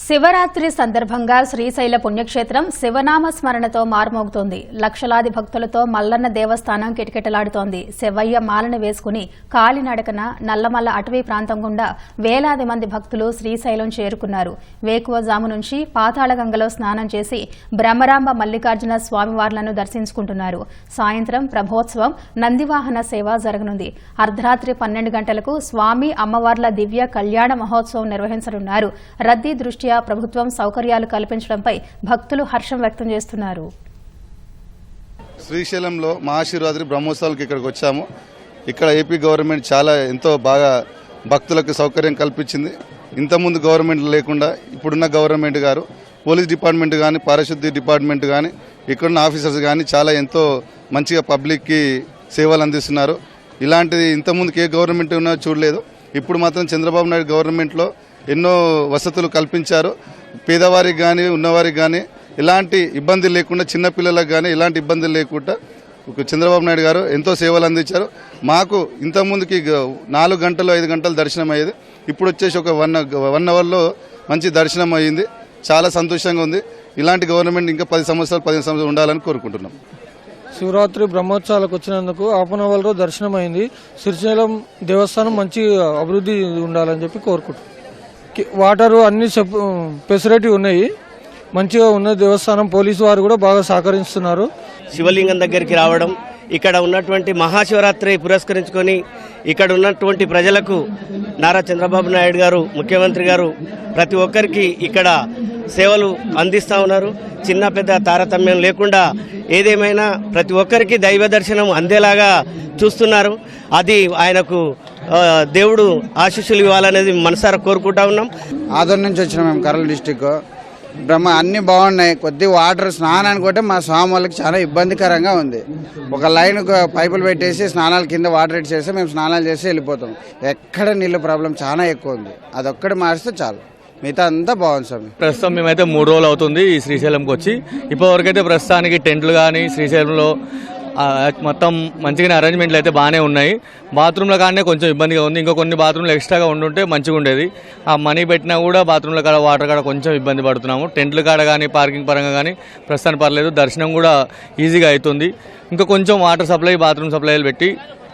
శివరాత్రి సందర్భంగా శ్రీశైల పుణ్యక్షేత్రం శివనామ స్మరణతో మార్మోగుతోంది. లక్షలాది భక్తులతో మల్లన్న దేవస్థానం కిటకిటలాడుతోంది. శివయ్య మాలను వేసుకుని కాలినడకన నల్లమల్ల అటవీ ప్రాంతం గుండా వేలాది మంది భక్తులు శ్రీశైలం చేరుకున్నారు. వేకువజాము నుంచి పాతాళగంగలో స్నానం చేసి బ్రహ్మరాంబ మల్లికార్జున స్వామివార్లను దర్శించుకుంటున్నారు. సాయంత్రం ప్రభోత్సవం నందివాహన సేవ జరగనుంది. అర్ధరాత్రి 12 గంటలకు స్వామి అమ్మవార్ల దివ్య కళ్యాణ మహోత్సవం నిర్వహించనున్నారు. రద్దీ దృష్ట్యా ప్రభుత్వం సౌకర్యాలు కల్పించడంపై భక్తులు హర్షం వ్యక్తం చేస్తున్నారు. శ్రీశైలంలో మహాశివరాత్రి బ్రహ్మోత్సవాలకు ఇక్కడికి వచ్చాము. ఇక్కడ ఏపీ గవర్నమెంట్ చాలా ఎంతో బాగా భక్తులకు సౌకర్యం కల్పించింది. ఇంతకుముందు గవర్నమెంట్ లేకుండా ఇప్పుడున్న గవర్నమెంట్ గారు పోలీస్ డిపార్ట్మెంట్ కానీ పారిశుద్ధ్య డిపార్ట్మెంట్ కానీ ఇక్కడున్న ఆఫీసర్స్ కానీ చాలా ఎంతో మంచిగా పబ్లిక్కి సేవలు అందిస్తున్నారు. ఇలాంటిది ఇంతకుముందుకు ఏ గవర్నమెంట్ ఉన్నా చూడలేదు. ఇప్పుడు మాత్రం చంద్రబాబు నాయుడు గవర్నమెంట్లో ఎన్నో వసతులు కల్పించారు. పేదవారికి కానీ ఉన్నవారికి కానీ ఎలాంటి ఇబ్బంది లేకుండా చిన్నపిల్లలకు కానీ ఎలాంటి ఇబ్బందులు లేకుండా చంద్రబాబు నాయుడు గారు ఎంతో సేవలు అందించారు. మాకు ఇంతకుముందుకి 4 గంటలు 5 గంటలు దర్శనం అయ్యేది. ఇప్పుడు వచ్చేసి ఒక 1 అవర్లో మంచి దర్శనం అయ్యింది. చాలా సంతోషంగా ఉంది. ఇలాంటి గవర్నమెంట్ ఇంకా 10 సంవత్సరాలు 15 సంవత్సరాలు ఉండాలని కోరుకుంటున్నాం. శివరాత్రి బ్రహ్మోత్సవాలకు వచ్చినందుకు హాఫ్ అన్ అవర్లో దర్శనం అయింది. శ్రీశైలం దేవస్థానం మంచి అభివృద్ధి ఉండాలని చెప్పి కోరుకుంటున్నాం. వాటరు అన్ని ఫెసిలిటీ ఉన్నాయి, మంచిగా ఉన్న దేవస్థానం. పోలీసు వారు కూడా బాగా సహకరిస్తున్నారు. శివలింగం దగ్గరికి రావడం, ఇక్కడ ఉన్నటువంటి మహాశివరాత్రి పురస్కరించుకొని ఇక్కడ ఉన్నటువంటి ప్రజలకు నారా చంద్రబాబు నాయుడు గారు ముఖ్యమంత్రి గారు ప్రతి ఒక్కరికి ఇక్కడ సేవలు అందిస్తూ ఉన్నారు. చిన్న పెద్ద తారతమ్యం లేకుండా ఏదేమైనా ప్రతి ఒక్కరికి దైవ దర్శనం అందేలాగా చూస్తున్నారు. అది ఆయనకు దేవుడు ఆశీస్సులు ఇవ్వాలనేది మనసారా కోరుకుంటా ఉన్నాం. ఆదోర్ నుంచి వచ్చినాం మేము, కర్నూలు డిస్టిక్. అన్ని బాగున్నాయి. కొద్దిగా వాటర్ స్నానానికి కూడా మా స్వామి వాళ్ళకి చాలా ఇబ్బందికరంగా ఉంది. ఒక లైన్ పైపులు పెట్టేసి స్నానాల కింద వాటర్ చేస్తే మేము స్నానాలు చేసి వెళ్ళిపోతాం. ఎక్కడ నీళ్ళ ప్రాబ్లం చాలా ఎక్కువ ఉంది. అదొక్కటి మారిస్తే చాలు, మిగతా అంతా బాగుంది స్వామి. ప్రస్తుతం మేమైతే 3 రోజులు అవుతుంది ఈ శ్రీశైలంకి వచ్చి. ఇప్పటివరకైతే ప్రస్తుతానికి టెంట్లు కానీ శ్రీశైలంలో మొత్తం మంచిగానే అరేంజ్మెంట్లు అయితే బాగానే ఉన్నాయి. బాత్రూంలో కానీ కొంచెం ఇబ్బందిగా ఉంది. ఇంకా కొన్ని బాత్రూంలు ఎక్స్ట్రాగా ఉండుంటే మంచిగా ఉండేది. ఆ మనీ పెట్టినా కూడా బాత్రూంల కాడ వాటర్ కాడ కొంచెం ఇబ్బంది పడుతున్నాము. టెంట్ల కాడ కానీ పార్కింగ్ పరంగా కానీ ప్రస్తుతానికి పర్లేదు. దర్శనం కూడా ఈజీగా అవుతుంది. ఇంకా కొంచెం వాటర్ సప్లై బాత్రూమ్ సప్లైలు పెట్టి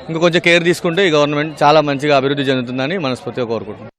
ఇంకా కొంచెం కేర్ తీసుకుంటే ఈ గవర్నమెంట్ చాలా మంచిగా అభివృద్ధి చెందుతుందని మనస్ఫూర్తిగా కోరుకుంటున్నాం.